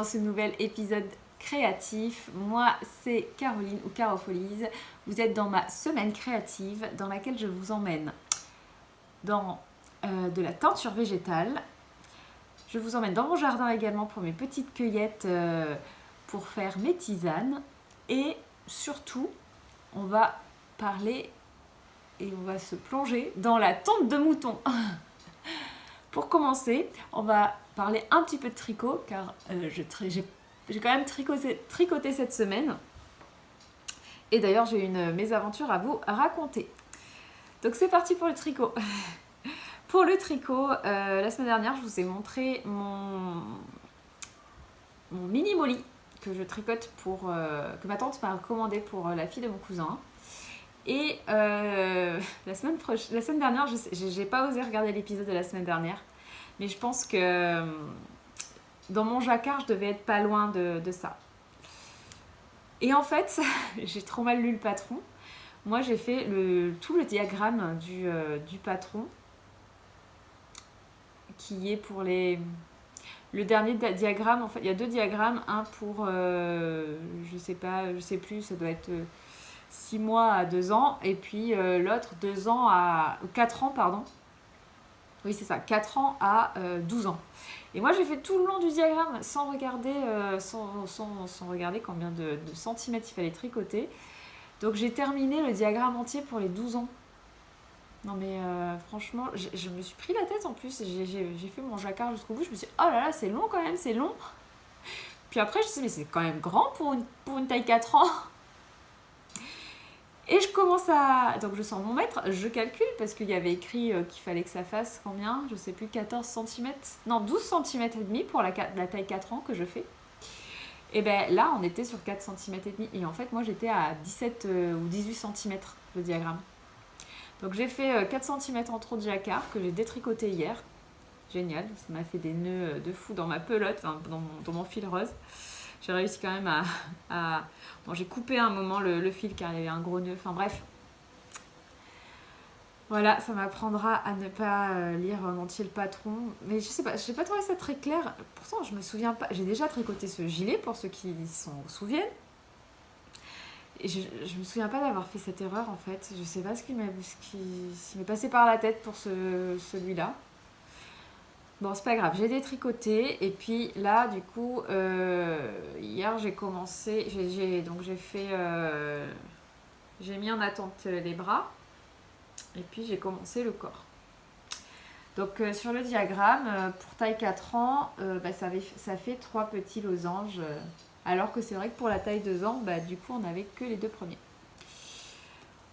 dans ce nouvel épisode créatif. Moi, c'est Caroline ou Carofolise. Vous êtes dans ma semaine créative dans laquelle je vous emmène dans de la teinture végétale. Je vous emmène dans mon jardin également pour mes petites cueillettes pour faire mes tisanes. Et surtout, on va parler et on va se plonger dans la tonte de mouton. Pour commencer, on va parler un petit peu de tricot car j'ai quand même tricoté cette semaine. Et d'ailleurs, j'ai une mésaventure à vous raconter. Donc c'est parti pour le tricot. Pour le tricot, la semaine dernière, je vous ai montré mon mini molly que je tricote que ma tante m'a commandé pour la fille de mon cousin. Et la semaine dernière, j'ai pas osé regarder l'épisode de la semaine dernière, mais je pense que dans mon jacquard, je devais être pas loin de ça. Et en fait, j'ai trop mal lu le patron. Moi, j'ai fait tout le diagramme du patron, qui est pour le dernier diagramme. En fait, il y a deux diagrammes, un pour, je sais plus, ça doit être 6 mois à 2 ans, et puis l'autre 4 ans, pardon. Oui, c'est ça, 4 ans à 12 ans. Et moi, j'ai fait tout le long du diagramme sans regarder, sans regarder combien de centimètres il fallait tricoter. Donc, j'ai terminé le diagramme entier pour les 12 ans. Non, mais franchement, je me suis pris la tête en plus. J'ai fait mon jacquard jusqu'au bout. Je me suis dit, oh là là, c'est long quand même, c'est long. Puis après, je me suis dit, mais c'est quand même grand pour une taille 4 ans. Et je commence à... Donc je sors mon mètre, je calcule parce qu'il y avait écrit qu'il fallait que ça fasse combien? Je sais plus, 14 cm. Non, 12 cm et demi pour la taille 4 ans que je fais. Et bien là, on était sur 4 cm et demi. Et en fait, moi, j'étais à 17 ou 18 cm le diagramme. Donc j'ai fait 4 cm en trop de jacquard que j'ai détricoté hier. Génial, ça m'a fait des nœuds de fou dans ma pelote, enfin, dans mon fil rose. J'ai réussi quand même à... Bon, j'ai coupé un moment le fil car il y avait un gros nœud. Enfin bref. Voilà, ça m'apprendra à ne pas lire en entier le patron. Mais je sais pas trouvé ça très clair. Pourtant, je me souviens pas. J'ai déjà tricoté ce gilet pour ceux qui s'en souviennent. Et je me souviens pas d'avoir fait cette erreur en fait. Je sais pas ce qui m'est passé par la tête pour celui-là. Bon, c'est pas grave, j'ai détricoté et puis là, du coup, hier j'ai commencé, j'ai mis en attente les bras et puis j'ai commencé le corps. Donc sur le diagramme, pour taille 4 ans, ça fait 3 petits losanges, alors que c'est vrai que pour la taille 2 ans, du coup on n'avait que les deux premiers.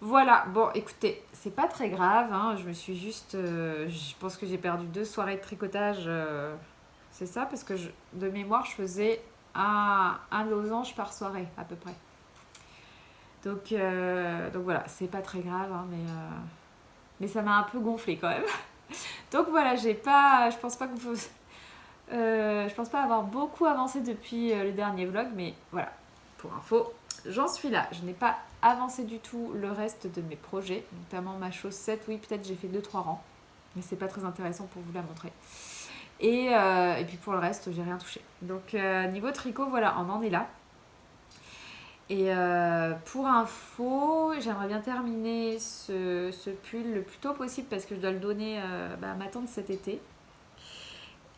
Voilà, bon écoutez, c'est pas très grave, hein, je me suis juste... je pense que j'ai perdu 2 soirées de tricotage, c'est ça, parce que de mémoire, je faisais un losange par soirée, à peu près. Donc voilà, c'est pas très grave, hein, mais ça m'a un peu gonflé quand même. Donc voilà, je pense pas avoir beaucoup avancé depuis le dernier vlog, mais voilà, pour info, j'en suis là. Je n'ai pas avancé du tout le reste de mes projets, notamment ma chaussette. Oui, peut-être j'ai fait 2-3 rangs, mais c'est pas très intéressant pour vous la montrer. Et puis pour le reste, j'ai rien touché. Donc niveau tricot, voilà, on en est là. Et pour info, j'aimerais bien terminer ce pull le plus tôt possible parce que je dois le donner à ma tante cet été.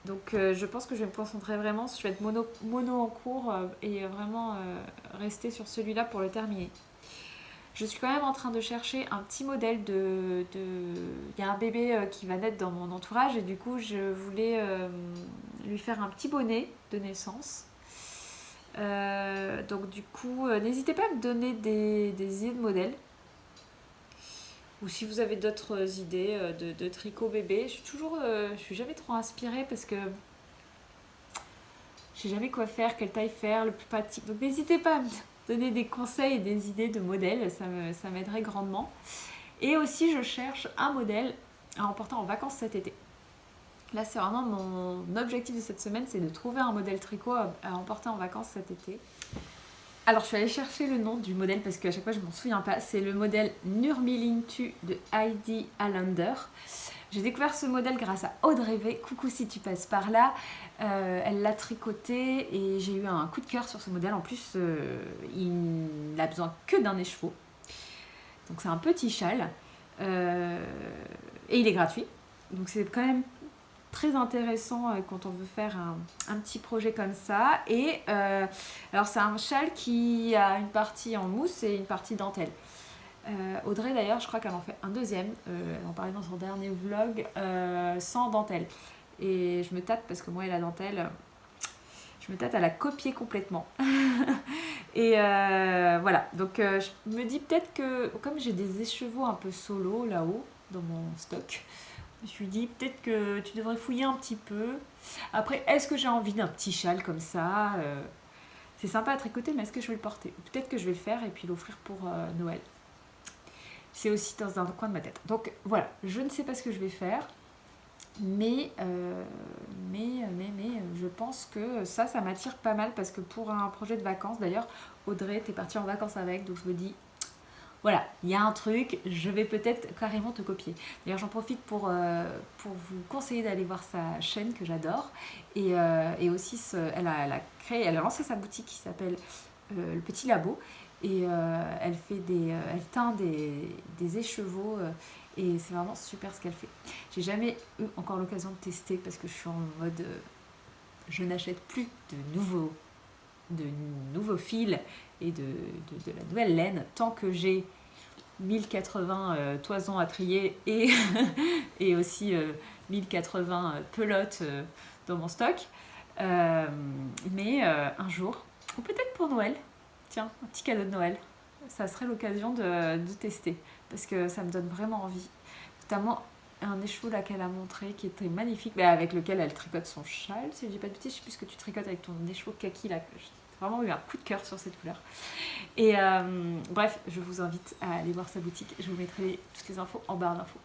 Donc je pense que je vais me concentrer vraiment, je vais être mono en cours et vraiment rester sur celui-là pour le terminer. Je suis quand même en train de chercher un petit modèle il y a un bébé qui va naître dans mon entourage et du coup je voulais lui faire un petit bonnet de naissance. Donc du coup, n'hésitez pas à me donner des idées de modèles. Ou si vous avez d'autres idées de tricot bébé, je suis jamais trop inspirée parce que je sais jamais quoi faire, quelle taille faire, le plus pratique. Donc n'hésitez pas à me donner des conseils et des idées de modèles, ça m'aiderait grandement. Et aussi je cherche un modèle à emporter en vacances cet été. Là c'est vraiment mon objectif de cette semaine, c'est de trouver un modèle tricot à emporter en vacances cet été. Alors je suis allée chercher le nom du modèle parce qu'à chaque fois je m'en souviens pas. C'est le modèle Nurmilintu de Heidi Allender. J'ai découvert ce modèle grâce à Audrey V. Coucou si tu passes par là. Elle l'a tricoté et j'ai eu un coup de cœur sur ce modèle. En plus, il n'a besoin que d'un écheveau. Donc c'est un petit châle. Et il est gratuit. Donc c'est quand même très intéressant quand on veut faire un petit projet comme ça. Et alors c'est un châle qui a une partie en mousse et une partie dentelle. Audrey d'ailleurs, je crois qu'elle en fait un deuxième, elle en parlait dans son dernier vlog, sans dentelle. Et je me tâte parce que moi et la dentelle, je me tâte à la copier complètement. Et voilà, donc je me dis peut-être que comme j'ai des écheveaux un peu solo là-haut dans mon stock, je me suis dit peut-être que tu devrais fouiller un petit peu. Après, est-ce que j'ai envie d'un petit châle comme ça c'est sympa à tricoter, mais est-ce que je vais le porter? Peut-être que je vais le faire et puis l'offrir pour Noël. C'est aussi dans un coin de ma tête. Donc voilà, je ne sais pas ce que je vais faire, mais je pense que ça m'attire pas mal parce que pour un projet de vacances, d'ailleurs, Audrey, t'es partie en vacances avec, donc je me dis, voilà, il y a un truc, je vais peut-être carrément te copier. D'ailleurs, j'en profite pour vous conseiller d'aller voir sa chaîne que j'adore. Et aussi, elle a lancé sa boutique qui s'appelle Le Petit Labo. Et elle teint des écheveaux et c'est vraiment super ce qu'elle fait. J'ai jamais eu encore l'occasion de tester parce que je suis en mode je n'achète plus de nouveaux fils et de la nouvelle laine tant que j'ai 1080 toisons à trier et, et aussi 1080 pelotes dans mon stock. Mais un jour, ou peut-être pour Noël, tiens, un petit cadeau de Noël. Ça serait l'occasion de tester parce que ça me donne vraiment envie. Notamment un écheveau là qu'elle a montré qui était magnifique, avec lequel elle tricote son châle. Si je dis pas de bêtises, je sais plus ce que tu tricotes avec ton écheveau kaki là. J'ai vraiment eu un coup de cœur sur cette couleur. Et bref, je vous invite à aller voir sa boutique. Je vous mettrai toutes les infos en barre d'infos.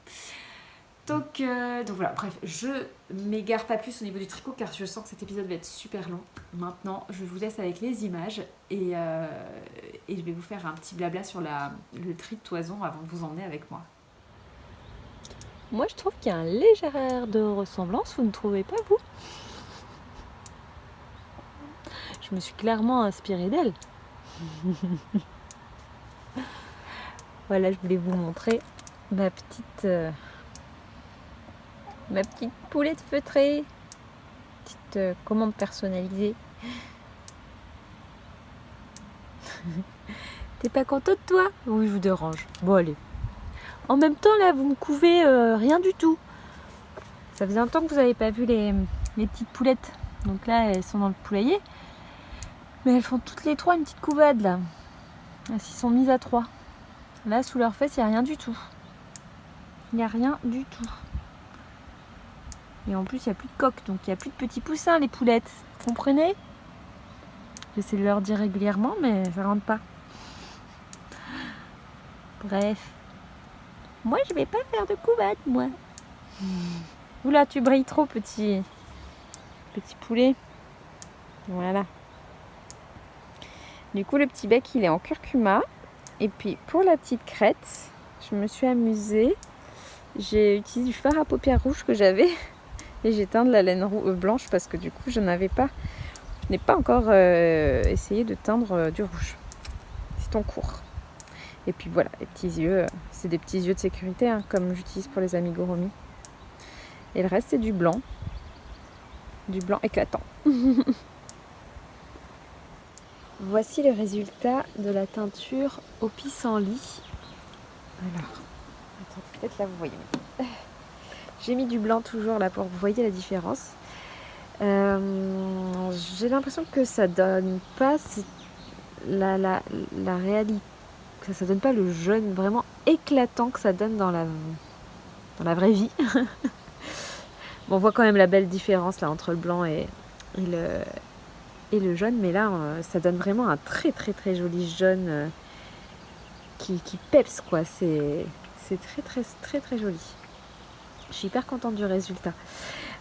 Donc voilà, bref, je m'égare pas plus au niveau du tricot car je sens que cet épisode va être super long. Maintenant, je vous laisse avec les images et je vais vous faire un petit blabla sur le tri de toison avant de vous emmener avec moi. Moi, je trouve qu'il y a un léger air de ressemblance, vous ne trouvez pas, vous? Je me suis clairement inspirée d'elle. Voilà, je voulais vous montrer ma petite poulette feutrée, petite commande personnalisée. T'es pas contente, toi? Oui, je vous dérange. Bon, allez. En même temps, là, vous me couvez rien du tout. Ça faisait un temps que vous n'avez pas vu les petites poulettes. Donc là, elles sont dans le poulailler. Mais elles font toutes les trois une petite couvade, là. Elles s'y sont mises à trois. Là, sous leurs fesses, il n'y a rien du tout. Il n'y a rien du tout. Et en plus, il n'y a plus de coque. Donc, il n'y a plus de petits poussins, les poulettes. Vous comprenez? J'essaie de leur dire régulièrement, mais ça rentre pas. Bref. Moi, je vais pas faire de couvade, moi. Oula, tu brilles trop, petit poulet. Voilà. Du coup, le petit bec, il est en curcuma. Et puis, pour la petite crête, je me suis amusée. J'ai utilisé du fard à paupières rouge que j'avais. Et j'ai teint de la laine blanche parce que du coup, je n'ai pas encore essayé de teindre du rouge. C'est en cours. Et puis voilà, les petits yeux, c'est des petits yeux de sécurité, hein, comme j'utilise pour les amigurumis. Et le reste, c'est du blanc éclatant. Voici le résultat de la teinture au pissenlit. Alors, attends, peut-être là vous voyez. J'ai mis du blanc toujours là pour que vous voyez la différence. J'ai l'impression que ça donne pas la réalité. Ça donne pas le jaune vraiment éclatant que ça donne dans la vraie vie. Bon, on voit quand même la belle différence là entre le blanc et le jaune, mais là ça donne vraiment un très très très joli jaune qui peps quoi. C'est très très très très joli. Je suis hyper contente du résultat.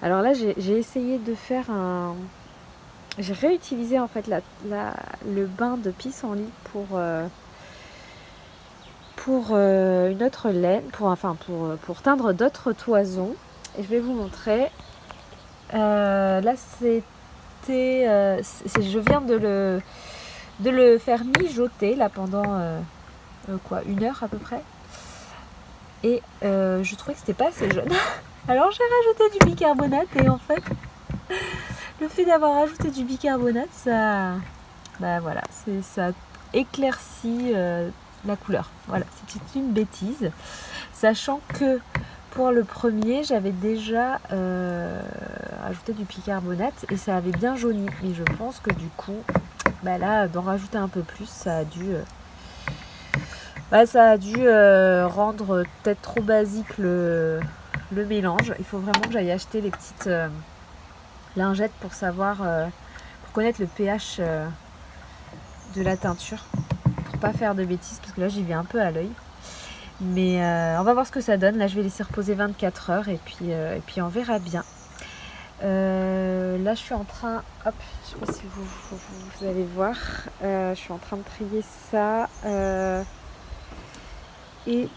Alors là j'ai essayé de faire j'ai réutilisé en fait le bain de pissenlit pour pour une autre laine, pour teindre d'autres toisons. Et je vais vous montrer. Là, je viens de le faire mijoter là pendant 1 heure à peu près. Et je trouvais que c'était pas assez jaune. Alors j'ai rajouté du bicarbonate et en fait, le fait d'avoir ajouté du bicarbonate, ça éclaircit la couleur. Voilà, c'était une bêtise. Sachant que pour le premier, j'avais déjà ajouté du bicarbonate et ça avait bien jauni. Mais je pense que du coup, là, d'en rajouter un peu plus, ça a dû rendre peut-être trop basique le mélange. Il faut vraiment que j'aille acheter les petites lingettes pour savoir, pour connaître le pH de la teinture, pour pas faire de bêtises, parce que là j'y vais un peu à l'œil. Mais on va voir ce que ça donne. Là je vais laisser reposer 24 heures et puis on verra bien. Là je suis en train, hop, je sais pas si vous allez voir, je suis en train de trier ça et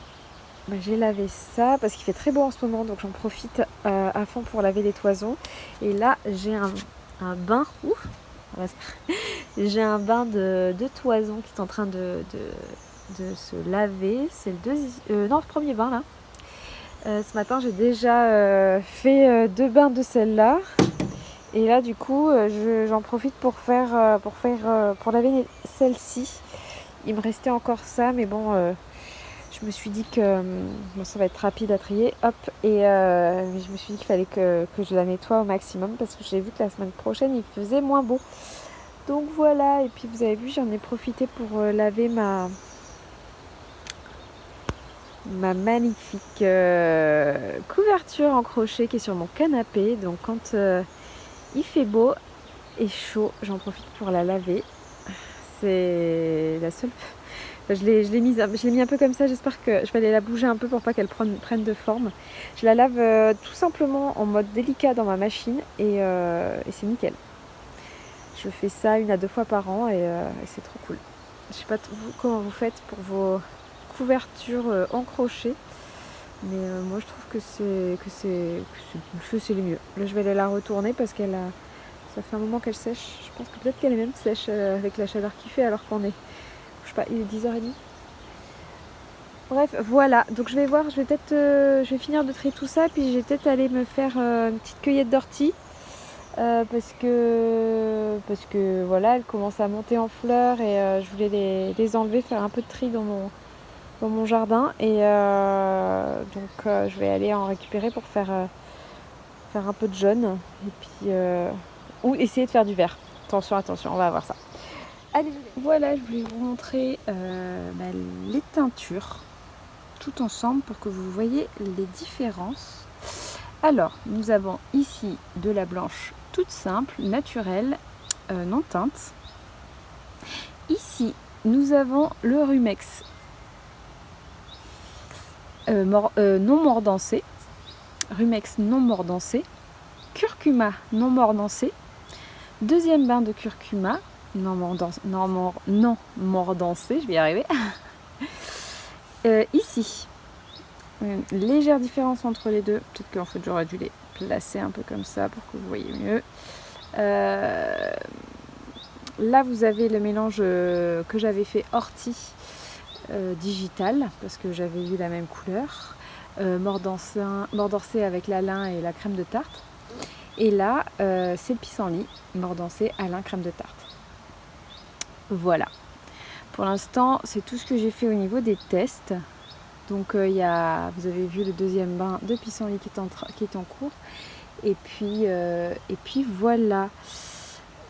j'ai lavé ça parce qu'il fait très beau en ce moment, donc j'en profite à fond pour laver les toisons. Et là j'ai un bain, j'ai un bain de toison qui est en train de se laver. C'est le premier bain là. Ce matin j'ai déjà fait 2 bains de celle-là. Et là du coup j'en profite pour laver celle-ci. Il me restait encore ça, mais bon, je me suis dit que ça va être rapide à trier. Hop, et je me suis dit qu'il fallait que je la nettoie au maximum parce que j'ai vu que la semaine prochaine il faisait moins beau. Donc voilà, et puis vous avez vu, j'en ai profité pour laver ma magnifique couverture en crochet qui est sur mon canapé. Donc quand il fait beau et chaud, j'en profite pour la laver. C'est la seule... Je l'ai mis un peu comme ça, j'espère que je vais aller la bouger un peu pour pas qu'elle prenne de forme. Je la lave tout simplement en mode délicat dans ma machine et c'est nickel. Je fais ça 1 à 2 fois par an et c'est trop cool. Je sais pas vous, comment vous faites pour vos couvertures en crochet, mais moi je trouve que c'est le mieux. Là je vais aller la retourner parce ça fait un moment qu'elle sèche. Je pense que peut-être qu'elle est même sèche avec la chaleur qu'il fait alors qu'on est, je sais pas, il est 10h30. Bref, voilà, donc je vais voir, je vais finir de trier tout ça, puis je vais peut-être aller me faire une petite cueillette d'ortie. Parce que voilà, elles commencent à monter en fleurs et je voulais les enlever, faire un peu de tri dans mon jardin et donc je vais aller en récupérer pour faire un peu de jaune et puis ou essayer de faire du vert. Attention, on va voir ça. Allez, voilà, je voulais vous montrer les teintures tout ensemble pour que vous voyez les différences. Alors, nous avons ici de la blanche toute simple, naturelle, non teinte. Ici, nous avons le rumex non mordancé, rumex non mordancé, curcuma non mordancé, deuxième bain de curcuma non mordancé, je vais y arriver. Ici, une légère différence entre les deux, peut-être qu'en fait j'aurais dû les placer un peu comme ça pour que vous voyez mieux. Là vous avez le mélange que j'avais fait ortie digital parce que j'avais eu la même couleur, mordancé avec la lin et la crème de tarte. Et là c'est le pissenlit mordancé à lin crème de tarte. Voilà, pour l'instant c'est tout ce que j'ai fait au niveau des tests. Donc vous avez vu le deuxième bain de pissenlit qui est en cours. Et puis voilà.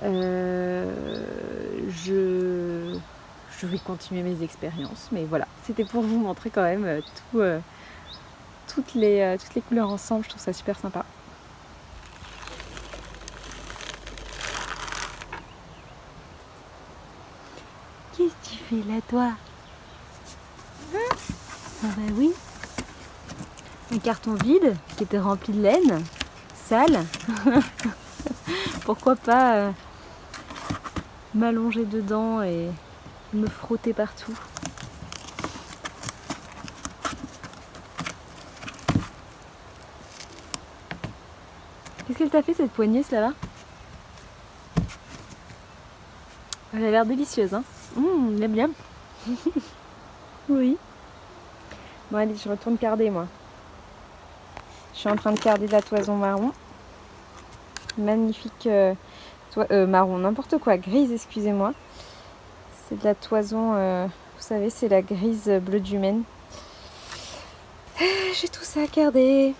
Je vais continuer mes expériences. Mais voilà, c'était pour vous montrer quand même toutes les couleurs ensemble. Je trouve ça super sympa. Qu'est-ce que tu fais là, toi? Ah bah oui, un carton vide qui était rempli de laine, sale. Pourquoi pas m'allonger dedans et me frotter partout. Qu'est-ce qu'elle t'a fait cette poignée, là? Elle a l'air délicieuse, hein. J'aime bien. Oui. Bon allez, je retourne carder moi. Je suis en train de carder de la toison marron. Magnifique marron, n'importe quoi, grise, excusez-moi. C'est de la toison, vous savez, c'est la grise bleu du Maine. J'ai tout ça à carder.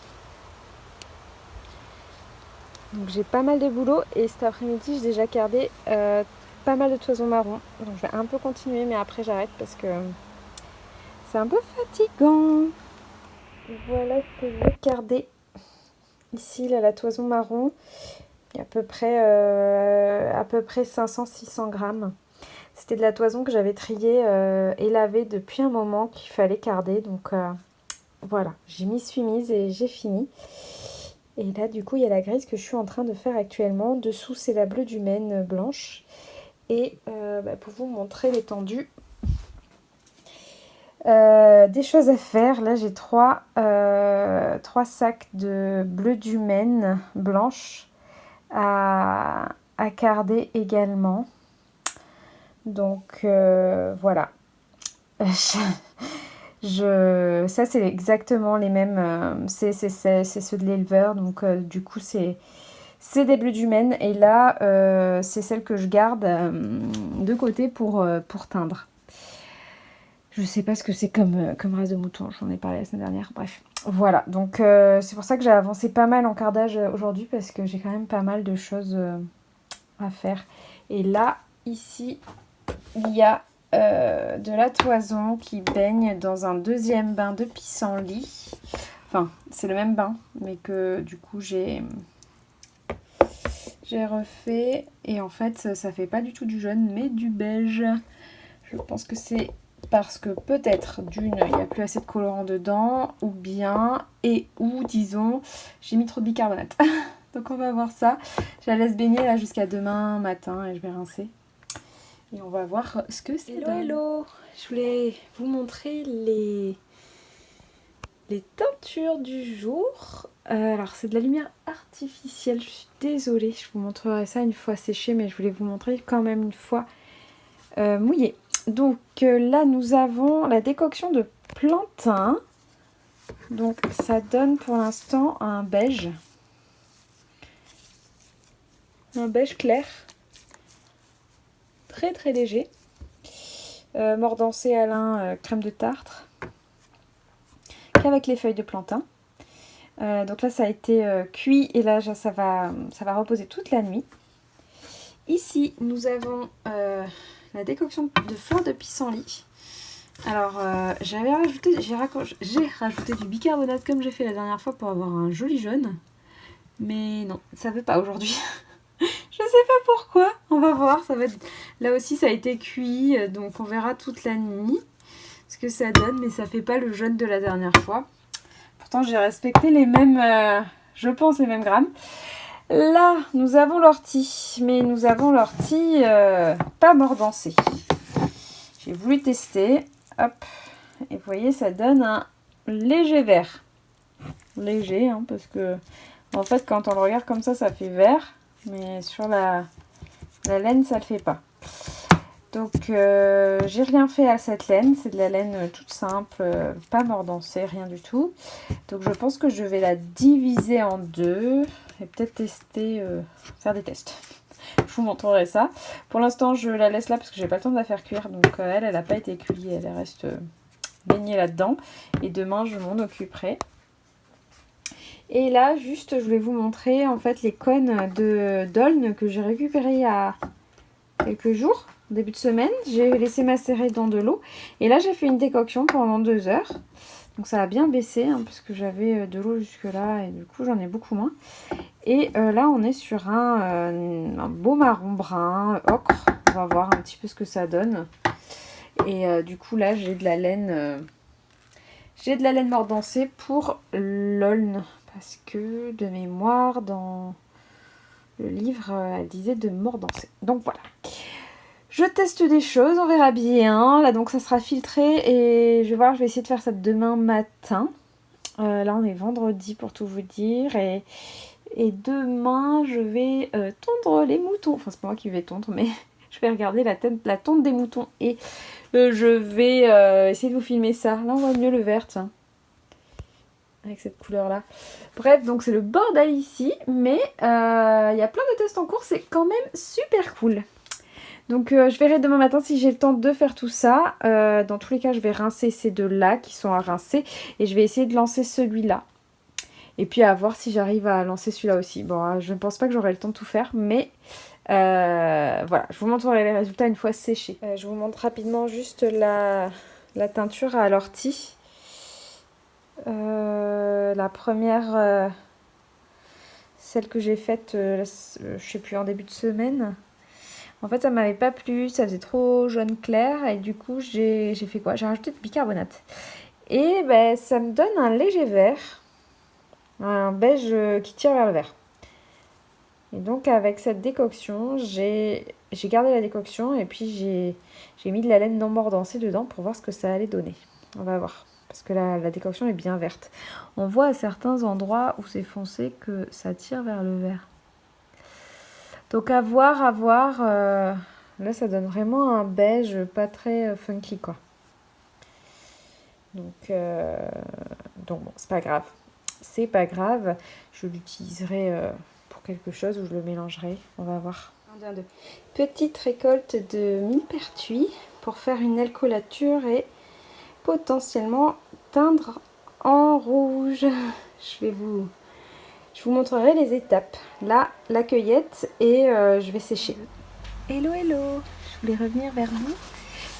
Donc j'ai pas mal de boulot et cet après-midi j'ai déjà cardé pas mal de toison marron. Donc je vais un peu continuer mais après j'arrête parce que c'est un peu fatigant. Voilà ce que je vais carder. Ici là, la toison marron, il y a à peu près 500-600 grammes. C'était de la toison que j'avais triée et lavée depuis un moment qu'il fallait carder. Donc voilà, j'ai m'y suis mise et j'ai fini. Et là du coup il y a la grise que je suis en train de faire actuellement. Dessous c'est la bleu du Maine blanche. Et pour vous montrer l'étendue des choses à faire, là j'ai trois sacs de bleu du Maine blanche à carder également. Donc voilà. Ça c'est exactement les mêmes, c'est ceux de l'éleveur, donc du coup c'est des bleus du Maine et là c'est celle que je garde de côté pour teindre. Je sais pas ce que c'est comme race de mouton, j'en ai parlé la semaine dernière, bref. Voilà, donc c'est pour ça que j'ai avancé pas mal en cardage aujourd'hui parce que j'ai quand même pas mal de choses à faire. Et là, ici, il y a de la toison qui baigne dans un deuxième bain de pissenlit. Enfin, c'est le même bain, mais que du coup j'ai refait. Et en fait, ça fait pas du tout du jaune, mais du beige. Je pense que c'est parce que peut-être d'une, il n'y a plus assez de colorant dedans, ou bien, ou disons, j'ai mis trop de bicarbonate. Donc on va voir ça. Je la laisse baigner là jusqu'à demain matin et je vais rincer. Et on va voir ce que c'est. Hello. Je voulais vous montrer les teintures du jour. Alors c'est de la lumière artificielle, je suis désolée. Je vous montrerai ça une fois séché, mais je voulais vous montrer quand même une fois mouillée. Donc là nous avons la décoction de plantain. Donc ça donne pour l'instant un beige. Un beige clair. Très très léger. Mordancé à lin crème de tartre. Qu'avec les feuilles de plantain. Donc là ça a été cuit et là ça va reposer toute la nuit. Ici nous avons la décoction de fleurs de pissenlit. Alors j'ai rajouté du bicarbonate comme j'ai fait la dernière fois pour avoir un joli jaune. Mais non, ça veut pas aujourd'hui. Je sais pas pourquoi, on va voir. Ça va être... Là aussi ça a été cuit, donc on verra toute la nuit ce que ça donne, mais ça fait pas le jaune de la dernière fois. Pourtant j'ai respecté les mêmes, je pense les mêmes grammes. Là nous avons l'ortie, mais nous avons l'ortie pas mordancée. J'ai voulu tester, hop, et vous voyez ça donne un léger vert. Léger, hein, parce que en fait quand on le regarde comme ça fait vert. Mais sur la laine, ça ne le fait pas. Donc, j'ai rien fait à cette laine. C'est de la laine toute simple, pas mordancée, rien du tout. Donc, je pense que je vais la diviser en deux et peut-être tester, faire des tests. Je vous montrerai ça. Pour l'instant, je la laisse là parce que j'ai pas le temps de la faire cuire. Donc, elle n'a pas été cuite. Elle reste baignée là-dedans. Et demain, je m'en occuperai. Et là, juste, je vais vous montrer en fait les cônes d'aulne que j'ai récupérés il y a quelques jours, début de semaine. J'ai laissé macérer dans de l'eau. Et là, j'ai fait une décoction pendant 2 heures. Donc ça a bien baissé, hein, parce que j'avais de l'eau jusque-là et du coup, j'en ai beaucoup moins. Et là, on est sur un beau marron brun, ocre. On va voir un petit peu ce que ça donne. Et du coup, là, j'ai de la laine... j'ai de la laine mordancée pour l'aulne. Parce que de mémoire, dans le livre, elle disait de mordancer. Donc voilà. Je teste des choses, on verra bien. Là donc ça sera filtré et je vais voir, je vais essayer de faire ça demain matin. Là on est vendredi pour tout vous dire. Et Et demain, je vais tondre les moutons. Enfin, c'est pas moi qui vais tondre, mais je vais regarder la tonte des moutons. Et je vais essayer de vous filmer ça. Là, on voit mieux le vert, tiens. Avec cette couleur-là. Bref, donc c'est le bordel ici. Mais il y a plein de tests en cours. C'est quand même super cool. Donc je verrai demain matin si j'ai le temps de faire tout ça. Dans tous les cas, je vais rincer ces deux-là qui sont à rincer. Et je vais essayer de lancer celui-là. Et puis à voir si j'arrive à lancer celui-là aussi. Bon, je ne pense pas que j'aurai le temps de tout faire, mais voilà, je vous montrerai les résultats une fois séchés. Je vous montre rapidement juste la teinture à l'ortie. La première, celle que j'ai faite, je sais plus, en début de semaine. En fait, ça m'avait pas plu, ça faisait trop jaune clair et du coup, j'ai fait quoi? J'ai rajouté du bicarbonate. Et ben, ça me donne un léger vert. Un beige qui tire vers le vert. Et donc avec cette décoction, j'ai gardé la décoction et puis j'ai mis de la laine non mordancée dedans pour voir ce que ça allait donner. On va voir. Parce que la décoction est bien verte. On voit à certains endroits où c'est foncé que ça tire vers le vert. Donc à voir, à voir. Là ça donne vraiment un beige pas très funky quoi. Donc bon, c'est pas grave. C'est pas grave, je l'utiliserai pour quelque chose ou je le mélangerai, on va voir. Petite récolte de millepertuis pour faire une alcoolature et potentiellement teindre en rouge. Je vous montrerai les étapes. Là, la cueillette et je vais sécher. Hello, hello! Je voulais revenir vers vous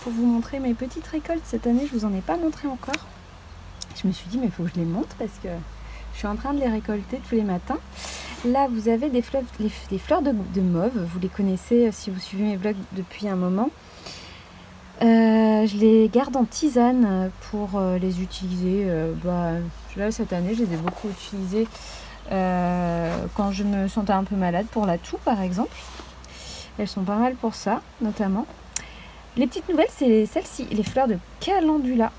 pour vous montrer mes petites récoltes. Cette année, je vous en ai pas montré encore. Je me suis dit, mais il faut que je les montre parce que je suis en train de les récolter tous les matins. Là, vous avez des fleurs de mauve. Vous les connaissez si vous suivez mes vlogs depuis un moment. Je les garde en tisane pour les utiliser. Là, cette année, je les ai beaucoup utilisées quand je me sentais un peu malade, pour la toux par exemple. Elles sont pas mal pour ça, notamment. Les petites nouvelles, c'est celles-ci, les fleurs de calendula.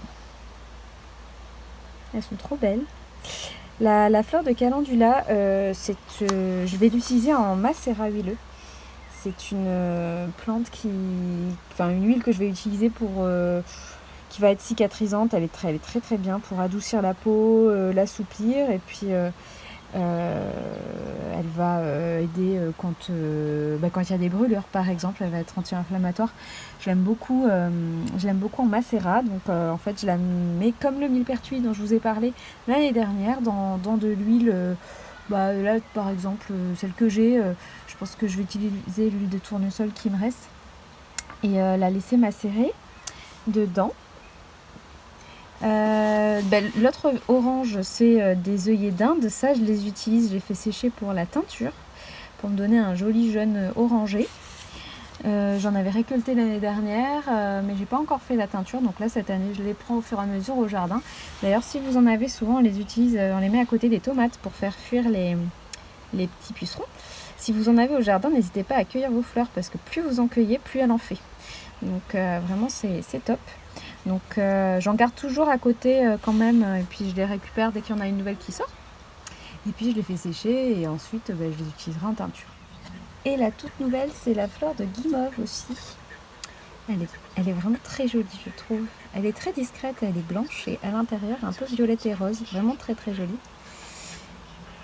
Elles sont trop belles. La fleur de calendula, je vais l'utiliser en macérat huileux. C'est une plante une huile que je vais utiliser qui va être cicatrisante. Elle est très très bien pour adoucir la peau, l'assouplir et puis elle va aider quand il y a des brûlures par exemple. Elle va être anti-inflammatoire. Je l'aime beaucoup en macérat. Donc en fait je la mets comme le millepertuis dont je vous ai parlé l'année dernière dans de l'huile. Là par exemple celle que j'ai, je pense que je vais utiliser l'huile de tournesol qui me reste et la laisser macérer dedans. L'autre orange, c'est des œillets d'Inde. Ça, je les utilise, je les fais sécher pour la teinture, pour me donner un joli jaune orangé. J'en avais récolté l'année dernière, mais j'ai pas encore fait la teinture. Donc là, cette année, je les prends au fur et à mesure au jardin. D'ailleurs, si vous en avez souvent, on les utilise, on les met à côté des tomates pour faire fuir les petits pucerons. Si vous en avez au jardin, n'hésitez pas à cueillir vos fleurs parce que plus vous en cueillez, plus elle en fait. Donc vraiment, c'est top. Donc j'en garde toujours à côté quand même et puis je les récupère dès qu'il y en a une nouvelle qui sort. Et puis je les fais sécher et ensuite je les utiliserai en teinture. Et la toute nouvelle, c'est la fleur de guimauve aussi. Elle est vraiment très jolie, je trouve. Elle est très discrète, elle est blanche et à l'intérieur un peu violette et rose. Vraiment très très jolie.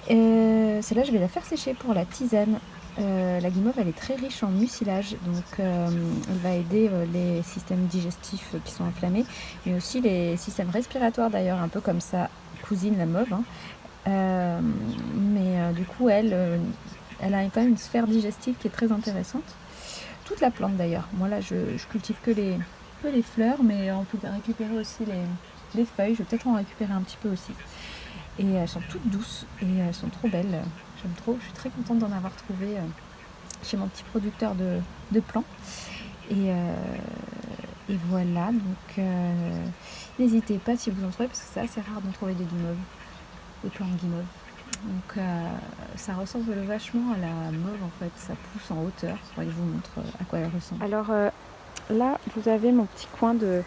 Celle-là, je vais la faire sécher pour la tisane. La guimauve, elle est très riche en mucilage, donc elle va aider les systèmes digestifs qui sont inflammés, mais aussi les systèmes respiratoires d'ailleurs, un peu comme sa cousine la mauve. Du coup, elle a quand même une sphère digestive qui est très intéressante. Toute la plante d'ailleurs. Moi là, je cultive que les fleurs, mais on peut récupérer aussi les feuilles. Je vais peut-être en récupérer un petit peu aussi. Et elles sont toutes douces et elles sont trop belles. J'aime trop, je suis très contente d'en avoir trouvé chez mon petit producteur de plants. Et voilà, donc n'hésitez pas si vous en trouvez, parce que c'est assez rare d'en trouver des plants de guimauve. Donc ça ressemble vachement à la mauve en fait, ça pousse en hauteur. Il faudrait que je vous montre à quoi elle ressemble. Alors là, vous avez mon petit coin de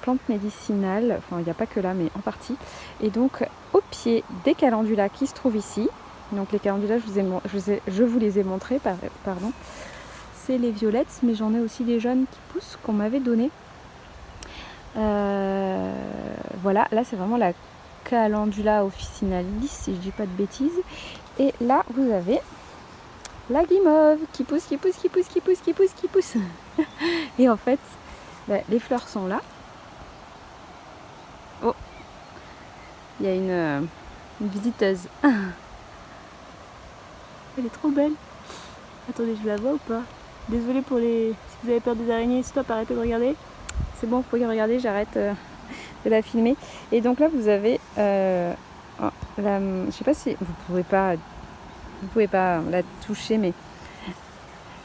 plantes médicinales, enfin il n'y a pas que là mais en partie. Et donc au pied des calendulas qui se trouvent ici, Donc les calendulas, je vous les ai montrés, pardon. C'est les violettes, mais j'en ai aussi des jaunes qui poussent, qu'on m'avait donné. Voilà, là c'est vraiment la calendula officinalis, si je dis pas de bêtises. Et là, vous avez la guimauve qui pousse. Et en fait, les fleurs sont là. Oh, il y a une visiteuse. Elle est trop belle. Attendez, je la vois ou pas? Désolée pour les... Si vous avez peur des araignées, stop, arrêtez de regarder. C'est bon, vous pouvez regarder, j'arrête de la filmer. Et donc là, vous avez... je sais pas si... Vous pouvez pas la toucher, mais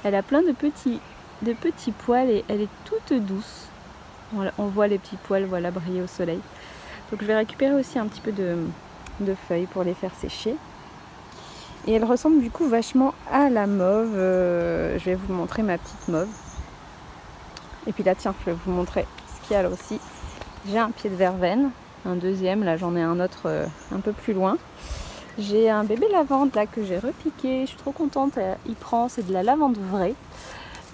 elle a plein de petits poils et elle est toute douce. On voit les petits poils, voilà, briller au soleil. Donc je vais récupérer aussi un petit peu de feuilles pour les faire sécher. Et elle ressemble du coup vachement à la mauve. Je vais vous montrer ma petite mauve. Et puis là, tiens, je vais vous montrer ce qu'il y a là aussi. J'ai un pied de verveine, un deuxième. Là, j'en ai un autre un peu plus loin. J'ai un bébé lavande là que j'ai repiqué. Je suis trop contente. Il prend, c'est de la lavande vraie.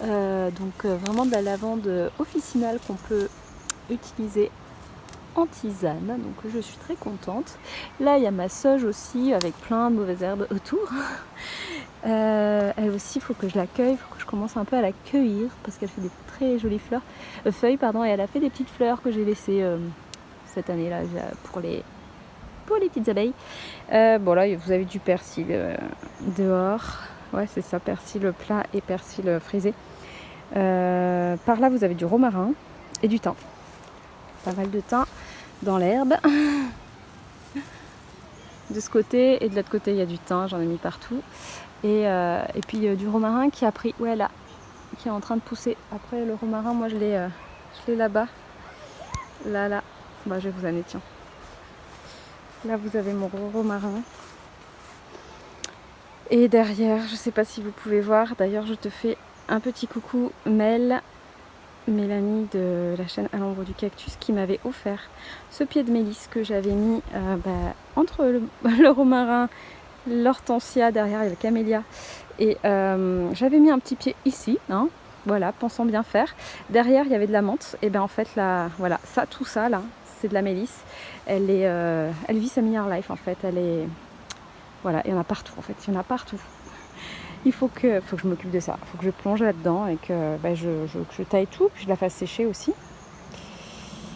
Donc vraiment de la lavande officinale qu'on peut utiliser en tisane, donc je suis très contente. Là il y a ma sauge aussi avec plein de mauvaises herbes autour. Elle aussi il faut que je la cueille, il faut que je commence un peu à la cueillir parce qu'elle fait des très jolies feuilles pardon, et elle a fait des petites fleurs que j'ai laissées cette année là pour les petites abeilles. Bon là vous avez du persil dehors, ouais c'est ça, persil plat et persil frisé. Par là vous avez du romarin et du thym, pas mal de thym dans l'herbe. De ce côté et de l'autre côté il y a du thym, j'en ai mis partout. Et puis du romarin qui a pris, ouais là, qui est en train de pousser. Après le romarin, moi je l'ai là-bas. Là, bah, je vais vous amener, tiens. Là vous avez mon romarin. Et derrière, je sais pas si vous pouvez voir, d'ailleurs je te fais un petit coucou Mélanie de la chaîne À l'ombre du cactus qui m'avait offert ce pied de mélisse que j'avais mis entre le romarin, l'hortensia, derrière il y a le camélia, et j'avais mis un petit pied ici, hein, voilà, pensant bien faire. Derrière il y avait de la menthe, et bien en fait là, voilà, tout ça là, c'est de la mélisse. Elle vit sa meilleure life en fait, voilà, il y en a partout en fait, il y en a partout. Il faut que je m'occupe de ça, il faut que je plonge là-dedans et que je taille tout, puis je la fasse sécher aussi.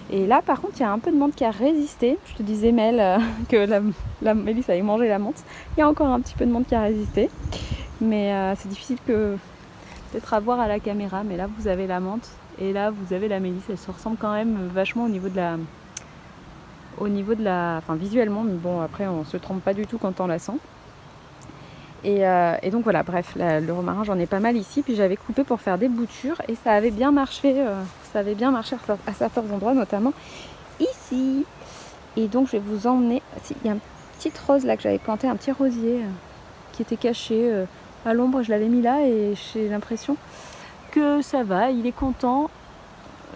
Et là par contre il y a un peu de menthe qui a résisté. Je te disais Mel que la mélisse avait mangé la menthe. Il y a encore un petit peu de menthe qui a résisté. Mais c'est difficile peut-être à voir à la caméra. Mais là vous avez la menthe et là vous avez la mélisse. Elle se ressemble quand même vachement au niveau de la... Enfin visuellement, mais bon après on se trompe pas du tout quand on la sent. Et donc voilà, bref, le romarin j'en ai pas mal ici, puis j'avais coupé pour faire des boutures et ça avait bien marché, à certains endroits, notamment ici. Et donc je vais vous emmener, il y a une petite rose là que j'avais planté, un petit rosier qui était caché à l'ombre, je l'avais mis là et j'ai l'impression que ça va, il est content.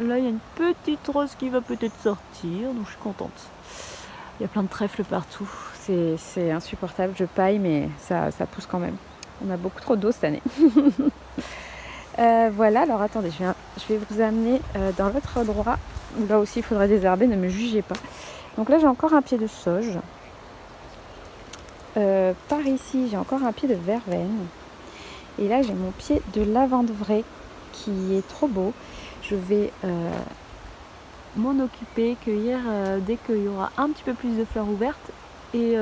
Là il y a une petite rose qui va peut-être sortir, donc je suis contente. Il y a plein de trèfles partout. C'est insupportable, je paille, mais ça pousse quand même. On a beaucoup trop d'eau cette année. Voilà, alors attendez, je vais vous amener dans l'autre endroit. Là aussi, il faudrait désherber, ne me jugez pas. Donc là, j'ai encore un pied de sauge. Par ici, j'ai encore un pied de verveine. Et là, j'ai mon pied de lavande vraie qui est trop beau. Je vais m'en occuper, cueillir dès qu'il y aura un petit peu plus de fleurs ouvertes. Et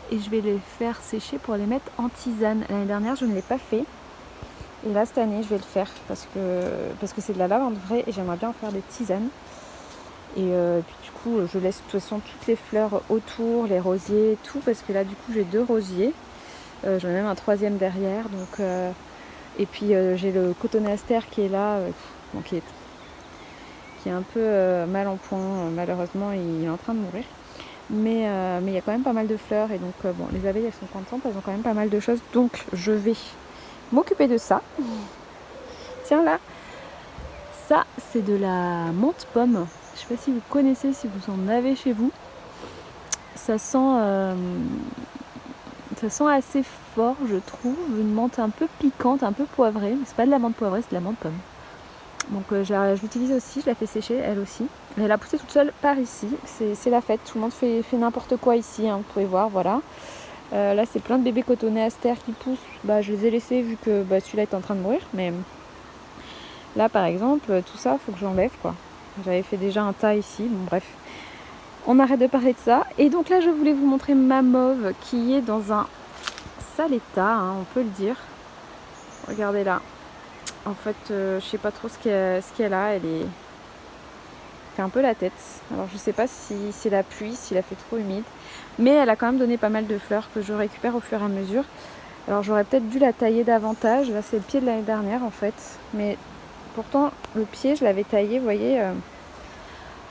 je vais les faire sécher pour les mettre en tisane. L'année dernière je ne l'ai pas fait et là cette année je vais le faire parce que c'est de la lavande vraie et j'aimerais bien en faire des tisanes. Et puis du coup je laisse de toute façon toutes les fleurs autour, les rosiers, tout, parce que là du coup j'ai 2 rosiers, j'en ai même un 3e derrière, donc et puis j'ai le cotonéaster qui est là, qui est un peu mal en point, malheureusement il est en train de mourir. Mais il y a quand même pas mal de fleurs et donc bon, les abeilles elles sont contentes, elles ont quand même pas mal de choses, donc je vais m'occuper de ça. Tiens là, ça c'est de la menthe pomme, je sais pas si vous connaissez, si vous en avez chez vous. Ça sent Ça sent assez fort, je trouve. Une menthe un peu piquante, un peu poivrée. Mais c'est pas de la menthe poivrée, c'est de la menthe pomme. Donc je l'utilise aussi, je la fais sécher, elle aussi. Elle a poussé toute seule par ici. C'est la fête, tout le monde fait n'importe quoi ici, hein, vous pouvez voir, voilà. Là, c'est plein de bébés cotonnés astères qui poussent. Bah, je les ai laissés vu que celui-là est en train de mourir. Mais là, par exemple, tout ça, il faut que j'enlève, quoi. J'avais fait déjà un tas ici, bon bref. On arrête de parler de ça. Et donc là, je voulais vous montrer ma mauve qui est dans un sale état, hein, on peut le dire. Regardez là. En fait, je sais pas trop ce qu'elle a. Elle fait un peu la tête. Alors je sais pas si c'est la pluie, s'il a fait trop humide. Mais elle a quand même donné pas mal de fleurs que je récupère au fur et à mesure. Alors j'aurais peut-être dû la tailler davantage. Là, c'est le pied de l'année dernière en fait. Mais pourtant, le pied, je l'avais taillé, vous voyez.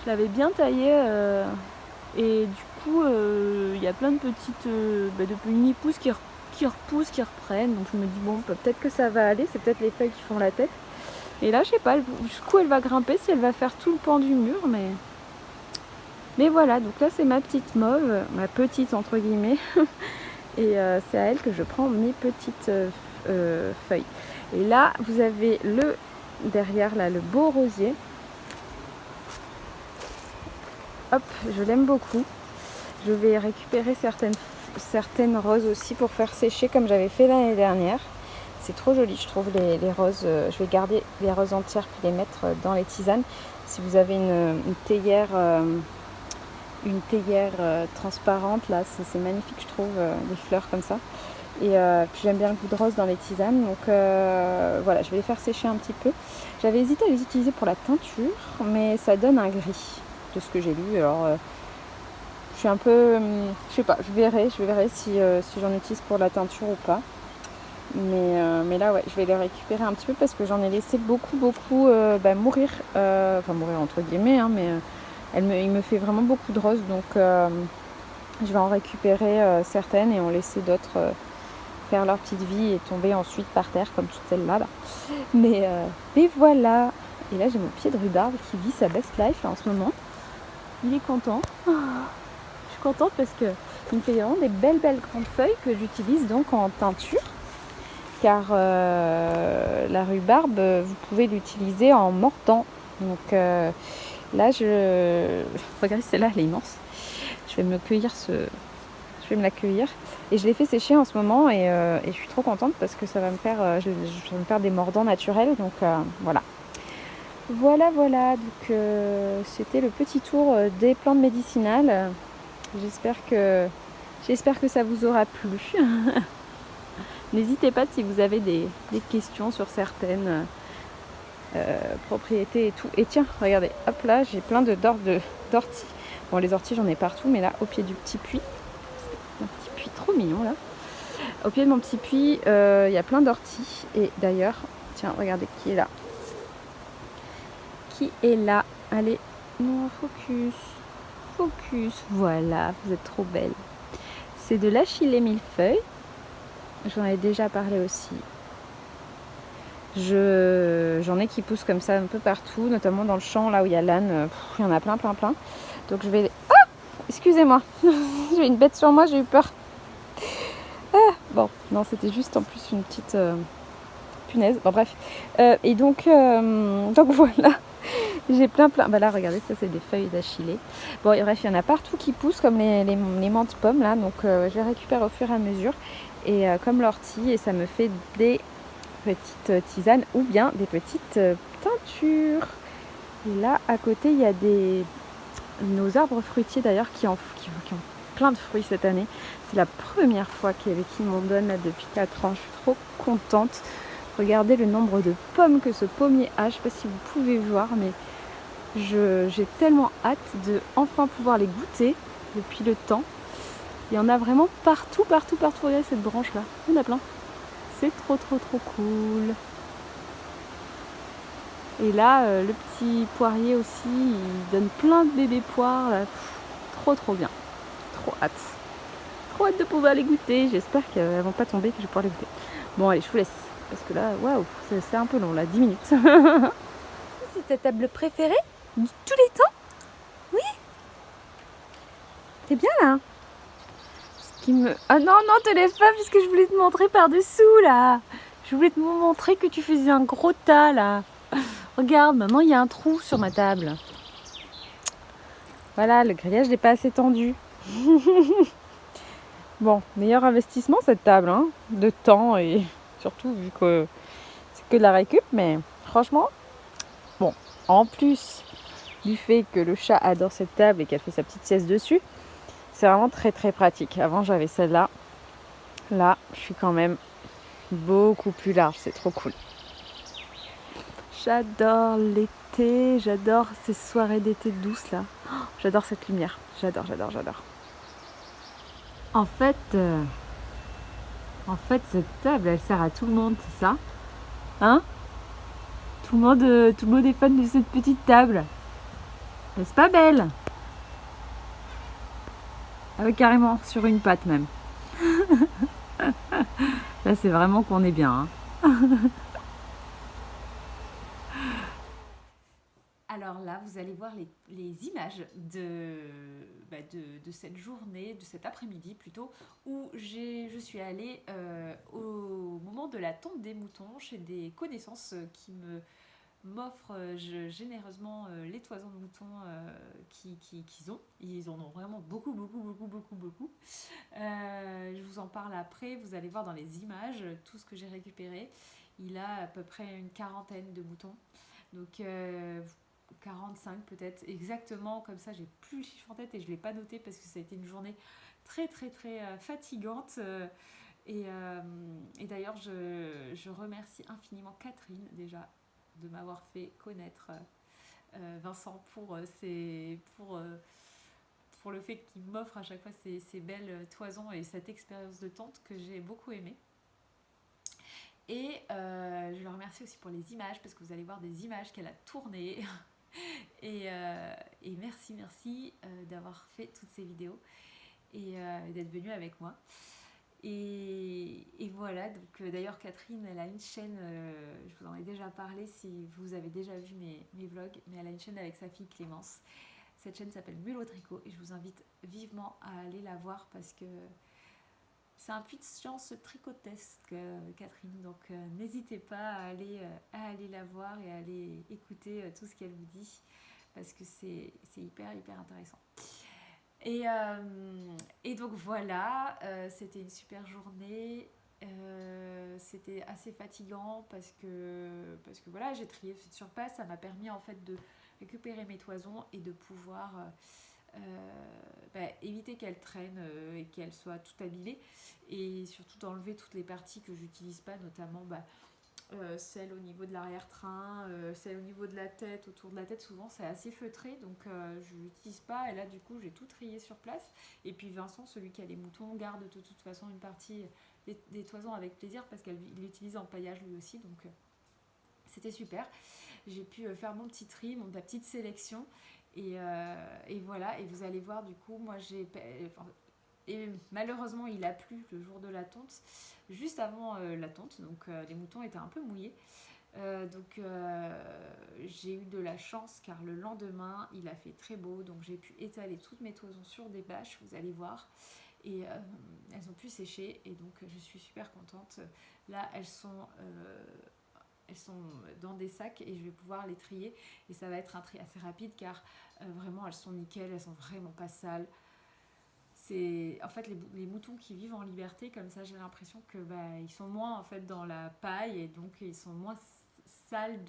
Je l'avais bien taillé. Et du coup, il y a plein de petites de mini-pousses qui repoussent, qui reprennent. Donc je me dis, bon, peut-être que ça va aller. C'est peut-être les feuilles qui font la tête. Et là, je sais pas, jusqu'où elle va grimper, si elle va faire tout le pan du mur. Mais voilà, donc là, c'est ma petite mauve. Ma petite, entre guillemets. Et c'est à elle que je prends mes petites feuilles. Et là, vous avez derrière, là, le beau rosier. Hop, je l'aime beaucoup. Je vais récupérer certaines roses aussi pour faire sécher comme j'avais fait l'année dernière. C'est trop joli, je trouve, les roses. Je vais garder les roses entières puis les mettre dans les tisanes. Si vous avez une théière, transparente, là, c'est magnifique, je trouve, les fleurs comme ça. Et puis j'aime bien le goût de rose dans les tisanes. Donc voilà, je vais les faire sécher un petit peu. J'avais hésité à les utiliser pour la teinture, mais ça donne un gris de ce que j'ai lu. Alors je suis un peu, je sais pas, je verrai si j'en utilise pour la teinture ou pas. Mais là, ouais, je vais les récupérer un petit peu parce que j'en ai laissé beaucoup mourir. Enfin, mourir entre guillemets, hein, mais il me fait vraiment beaucoup de roses. Donc, je vais en récupérer certaines et en laisser d'autres faire leur petite vie et tomber ensuite par terre comme toutes celles-là. Là. Mais voilà. Et là, j'ai mon pied de rhubarbe qui vit sa best life là, en ce moment. Il est content. Je suis contente parce que il me fait vraiment des belles grandes feuilles que j'utilise donc en teinture. Car la rhubarbe, vous pouvez l'utiliser en mordant. Donc là, regardez, celle-là, elle est immense. Je vais me la cueillir. Et je l'ai fait sécher en ce moment et je suis trop contente parce que ça va me faire, je vais me faire des mordants naturels. Donc voilà. Voilà. Donc c'était le petit tour des plantes médicinales. J'espère que ça vous aura plu. N'hésitez pas si vous avez des questions sur certaines propriétés et tout. Et tiens, regardez, hop là, j'ai plein d'orties. Bon, les orties, j'en ai partout, mais là, au pied du petit puits, un petit puits trop mignon là. Au pied de mon petit puits, il y a plein d'orties. Et d'ailleurs, tiens, regardez qui est là. Qui est là? Allez, non, focus. Voilà, vous êtes trop belle. C'est de l'achillée millefeuille. J'en ai déjà parlé aussi. J'en ai qui poussent comme ça un peu partout, notamment dans le champ là où il y a l'âne. Il y en a plein. Donc je vais... Ah, excusez-moi. J'ai une bête sur moi, j'ai eu peur. Bon, non, c'était juste en plus une petite punaise. Bon, bref. Et donc voilà. J'ai plein. Bah là, regardez, ça c'est des feuilles d'achillée. Bon, et bref, il y en a partout qui poussent comme les menthes pommes là. Donc je les récupère au fur et à mesure. Et comme l'ortie, et ça me fait des petites tisanes ou bien des petites teintures. Et là, à côté, il y a nos arbres fruitiers d'ailleurs qui ont plein de fruits cette année. C'est la première fois qu'ils m'en donnent là depuis 4 ans. Je suis trop contente. Regardez le nombre de pommes que ce pommier a. Je ne sais pas si vous pouvez voir, mais j'ai tellement hâte de enfin pouvoir les goûter depuis le temps. Il y en a vraiment partout. Regardez cette branche là. Il y en a plein. C'est trop cool. Et là, le petit poirier aussi, il donne plein de bébés poires. Là. Trop bien. Trop hâte de pouvoir les goûter. J'espère qu'elles vont pas tomber, que je vais pouvoir les goûter. Bon, allez, je vous laisse. Parce que là, waouh, c'est un peu long là, 10 minutes. C'est ta table préférée de tous les temps? Oui. T'es bien là? Ah non, non, te lève pas puisque je voulais te montrer par-dessous là. Je voulais te montrer que tu faisais un gros tas là. Regarde, maintenant il y a un trou sur ma table. Voilà, le grillage n'est pas assez tendu. Bon, meilleur investissement cette table, hein, de temps et surtout vu que c'est que de la récup, mais franchement, bon, en plus du fait que le chat adore cette table et qu'elle fait sa petite sieste dessus, c'est vraiment très très pratique. Avant j'avais celle-là, là je suis quand même beaucoup plus large, c'est trop cool. J'adore l'été, j'adore ces soirées d'été douces là. Oh, j'adore cette lumière, j'adore. En fait, cette table, elle sert à tout le monde, c'est ça? Hein? Tout le monde est fan de cette petite table. N'est-ce pas belle? Ah oui, carrément, sur une patte même. Là, c'est vraiment qu'on est bien. Alors là, vous allez voir les images de cette journée, de cet après-midi plutôt, où je suis allée au moment de la tonte des moutons chez des connaissances qui m'offrent généreusement les toisons de moutons qu'ils ont. Ils en ont vraiment beaucoup. Je vous en parle après, vous allez voir dans les images tout ce que j'ai récupéré. Il a à peu près une quarantaine de moutons. Donc 45 peut-être, exactement comme ça, j'ai plus le chiffre en tête et je ne l'ai pas noté parce que ça a été une journée très fatigante. Et d'ailleurs, je remercie infiniment Catherine déjà de m'avoir fait connaître Vincent pour le fait qu'il m'offre à chaque fois ces belles toisons et cette expérience de tente que j'ai beaucoup aimée. Et je le remercie aussi pour les images parce que vous allez voir des images qu'elle a tournées. Et merci d'avoir fait toutes ces vidéos et d'être venue avec moi. Et voilà, donc d'ailleurs Catherine, elle a une chaîne, je vous en ai déjà parlé si vous avez déjà vu mes vlogs, mais elle a une chaîne avec sa fille Clémence. Cette chaîne s'appelle Mulot Tricot et je vous invite vivement à aller la voir parce que c'est un puits de science tricotesque, Catherine, donc n'hésitez pas à aller la voir et à aller écouter tout ce qu'elle vous dit parce que c'est hyper intéressant. Et donc voilà, c'était une super journée. C'était assez fatigant parce que voilà, j'ai trié sur place, ça m'a permis en fait de récupérer mes toisons et de pouvoir éviter qu'elles traînent et qu'elles soient toutes abîmées et surtout d'enlever toutes les parties que j'utilise pas, notamment celle au niveau de l'arrière-train, celle au niveau de la tête, autour de la tête, souvent c'est assez feutré, donc je l'utilise pas, et là du coup j'ai tout trié sur place. Et puis Vincent, celui qui a les moutons, garde de toute façon une partie des toisons avec plaisir parce qu'il l'utilise en paillage lui aussi, donc c'était super. J'ai pu faire mon petit tri, ma petite sélection, et voilà, et vous allez voir du coup, moi et malheureusement il a plu le jour de la tonte, juste avant la tonte, donc les moutons étaient un peu mouillés. Donc j'ai eu de la chance car le lendemain il a fait très beau, donc j'ai pu étaler toutes mes toisons sur des bâches, vous allez voir, et elles ont pu sécher, et donc je suis super contente. Là elles sont dans des sacs et je vais pouvoir les trier, et ça va être un tri assez rapide car vraiment elles sont nickel, elles sont vraiment pas sales. C'est en fait les moutons qui vivent en liberté comme ça, j'ai l'impression que ils sont moins en fait dans la paille et donc ils sont moins sales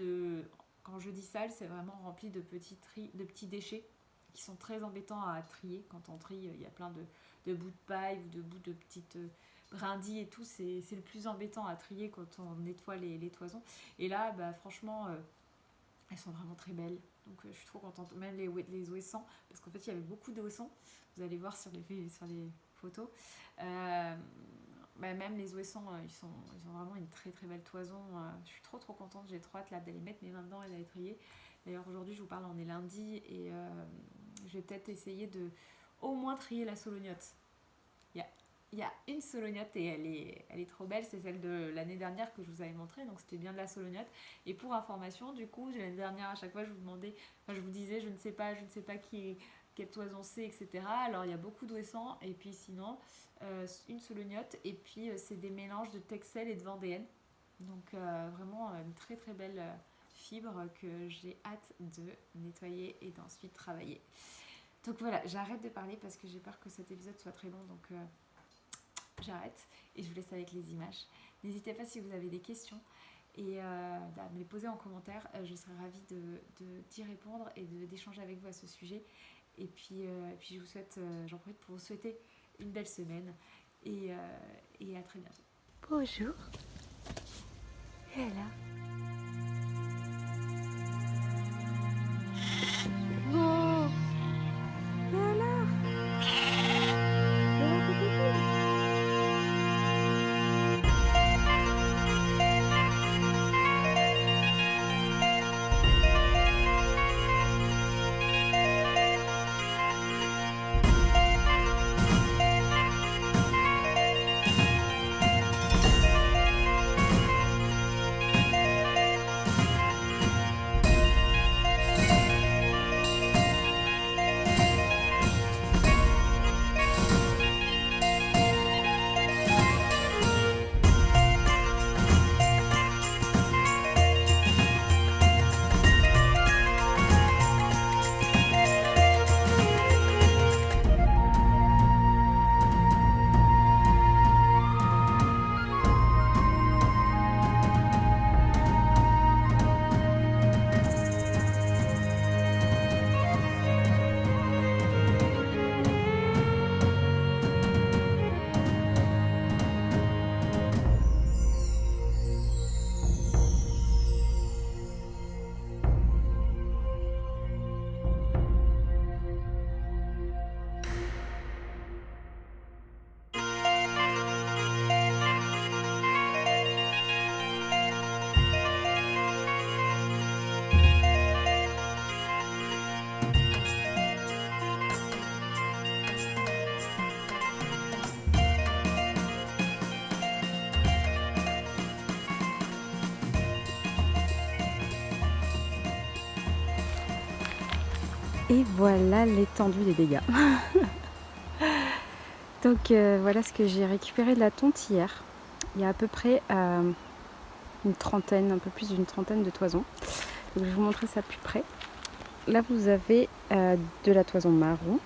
quand je dis sale, c'est vraiment rempli de petits déchets qui sont très embêtants à trier. Quand on trie, il y a plein de bouts de paille ou de bouts de petites brindilles et tout, c'est le plus embêtant à trier quand on nettoie les toisons. Et là franchement elles sont vraiment très belles, donc je suis trop contente. Même les ouessants, parce qu'en fait il y avait beaucoup d'ouessants, vous allez voir sur les photos. Même les ouessants, ils ont vraiment une très belle toison. Je suis trop contente, j'ai trop hâte là, d'aller mettre mes mains dedans et d'aller trier. D'ailleurs aujourd'hui je vous parle, on est lundi, et je vais peut-être essayer de au moins trier la solognotte. Il y a une solognotte et elle est trop belle, c'est celle de l'année dernière que je vous avais montrée, donc c'était bien de la solognotte. Et pour information, du coup, l'année dernière, à chaque fois, je vous disais, je ne sais pas quelle toison c'est, etc. Alors il y a beaucoup d'ouessants et puis sinon une solognotte et puis c'est des mélanges de Texel et de Vendéenne. Donc vraiment une très très belle fibre que j'ai hâte de nettoyer et d'ensuite travailler. Donc voilà, j'arrête de parler parce que j'ai peur que cet épisode soit très long, donc j'arrête et je vous laisse avec les images. N'hésitez pas si vous avez des questions et à me les poser en commentaire. Je serai ravie d'y répondre et d'échanger avec vous à ce sujet. Et puis je vous souhaite, j'en profite pour vous souhaiter une belle semaine et à très bientôt. Bonjour. Et là. Bon. Et alors? Et voilà l'étendue des dégâts. Donc voilà ce que j'ai récupéré de la tonte hier. Il y a à peu près une trentaine, un peu plus d'une trentaine de toisons. Donc, je vais vous montrer ça plus près. Là vous avez de la toison marron.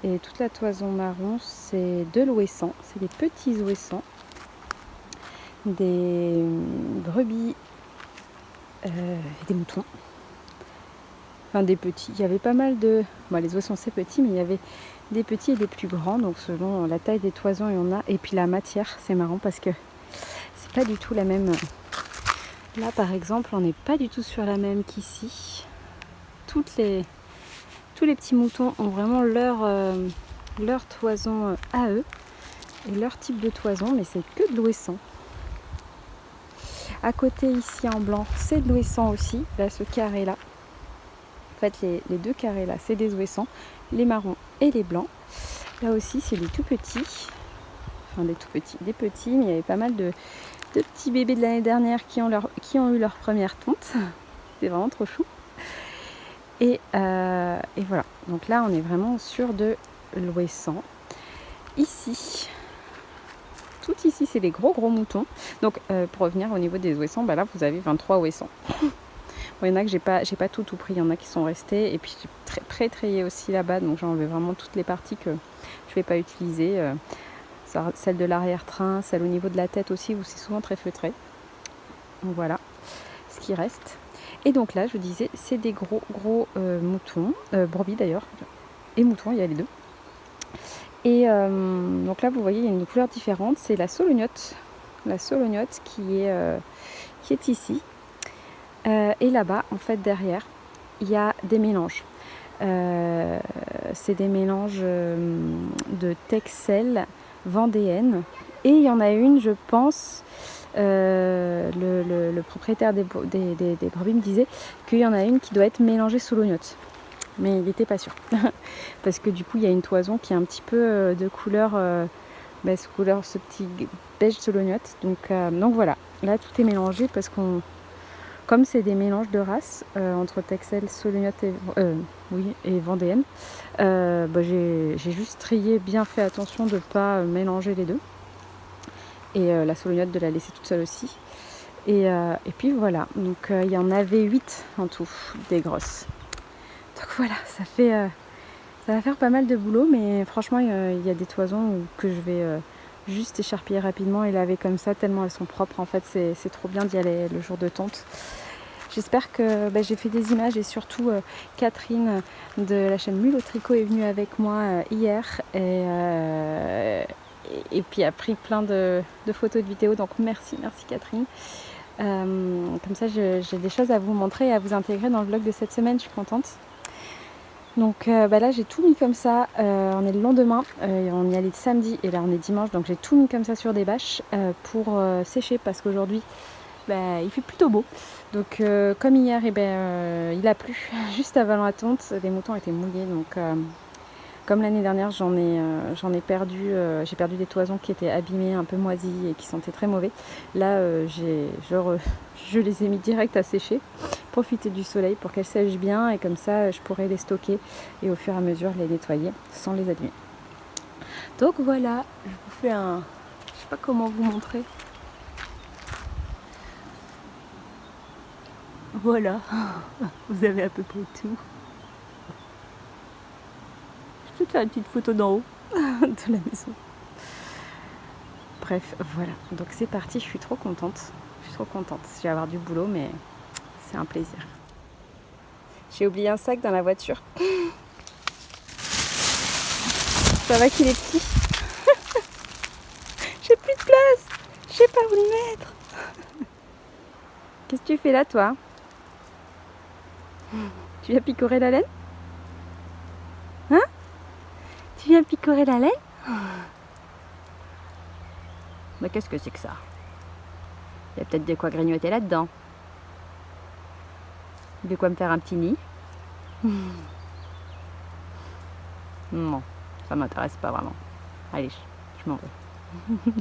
Et toute la toison marron c'est de l'ouessant. C'est des petits ouessants. Des brebis et des moutons. Enfin des petits. Il y avait pas mal de... Bon, les ouessants c'est petit, mais il y avait des petits et des plus grands. Donc selon la taille des toisons, il y en a. Et puis la matière, c'est marrant parce que c'est pas du tout la même. Là par exemple, on n'est pas du tout sur la même qu'ici. Tous les petits moutons ont vraiment leur toison à eux. Et leur type de toison, mais c'est que de l'ouessant. À côté ici en blanc, c'est de l'ouessant aussi. Là, ce carré-là. En fait, les deux carrés-là, c'est des ouessants. Les marrons et les blancs. Là aussi, c'est des tout petits. Enfin, des tout petits. Des petits, mais il y avait pas mal de petits bébés de l'année dernière qui ont eu leur première tonte. C'était vraiment trop chou. Et voilà. Donc là, on est vraiment sur de l'ouessant. Ici... Tout ici, c'est des gros moutons. Donc, pour revenir au niveau des ouessants, bah là, vous avez 23 ouessants. Bon, il y en a que j'ai pas tout pris. Il y en a qui sont restés. Et puis, j'ai pré-trayé aussi là-bas. Donc, j'ai enlevé vraiment toutes les parties que je vais pas utiliser. Celle de l'arrière-train, celle au niveau de la tête aussi, où c'est souvent très feutré. Donc, voilà ce qui reste. Et donc là, je disais, c'est des gros moutons. Brebis d'ailleurs. Et moutons, il y a les deux. Et donc là vous voyez il y a une couleur différente, c'est la solognotte qui est ici. Et là-bas en fait derrière il y a des mélanges. C'est des mélanges de Texel, Vendéenne. Et il y en a une, je pense, le propriétaire des brebis me disait qu'il y en a une qui doit être mélangée solognotte. Mais il n'était pas sûr. Parce que du coup, il y a une toison qui est un petit peu de couleur, ce petit beige solognotte. Donc voilà, là tout est mélangé parce qu'on comme c'est des mélanges de races entre Texel, Solognotte et Vendéenne, j'ai juste trié, bien fait attention de ne pas mélanger les deux. Et la Solognotte de la laisser toute seule aussi. Et puis voilà, donc il y en avait 8 en tout, des grosses. Donc voilà, ça va faire pas mal de boulot, mais franchement il y a des toisons que je vais juste écharpiller rapidement et laver comme ça, tellement elles sont propres. En fait c'est trop bien d'y aller le jour de tonte. J'espère que j'ai fait des images, et surtout Catherine de la chaîne Mule au Tricot est venue avec moi hier et puis a pris plein de photos et de vidéos, donc merci Catherine. Comme ça j'ai des choses à vous montrer et à vous intégrer dans le vlog de cette semaine, je suis contente. Donc là j'ai tout mis comme ça, on est le lendemain, on y allait samedi et là on est dimanche, donc j'ai tout mis comme ça sur des bâches pour sécher, parce qu'aujourd'hui il fait plutôt beau. Donc comme hier, il a plu juste avant la tonte, les moutons étaient mouillés, donc comme l'année dernière j'en ai perdu, j'ai perdu des toisons qui étaient abîmées, un peu moisies et qui sentaient très mauvais. Là je les ai mis direct à sécher, profiter du soleil pour qu'elles sèchent bien, et comme ça je pourrai les stocker et au fur et à mesure les nettoyer sans les abîmer. Donc voilà, je vous fais je sais pas comment vous montrer. Voilà, vous avez à peu près tout. Je vais te faire une petite photo d'en haut de la maison. Bref, voilà, donc c'est parti, je suis trop contente. Je suis trop contente. Je vais avoir du boulot, mais c'est un plaisir. J'ai oublié un sac dans la voiture. Ça va qu'il est petit. J'ai plus de place. Je sais pas où le mettre. Qu'est-ce que tu fais là, toi? Tu viens picorer la laine? Hein? Tu viens picorer la laine? Mais qu'est-ce que c'est que ça? Il y a peut-être de quoi grignoter là-dedans. De quoi me faire un petit nid? Non, ça m'intéresse pas vraiment. Allez, je m'en vais.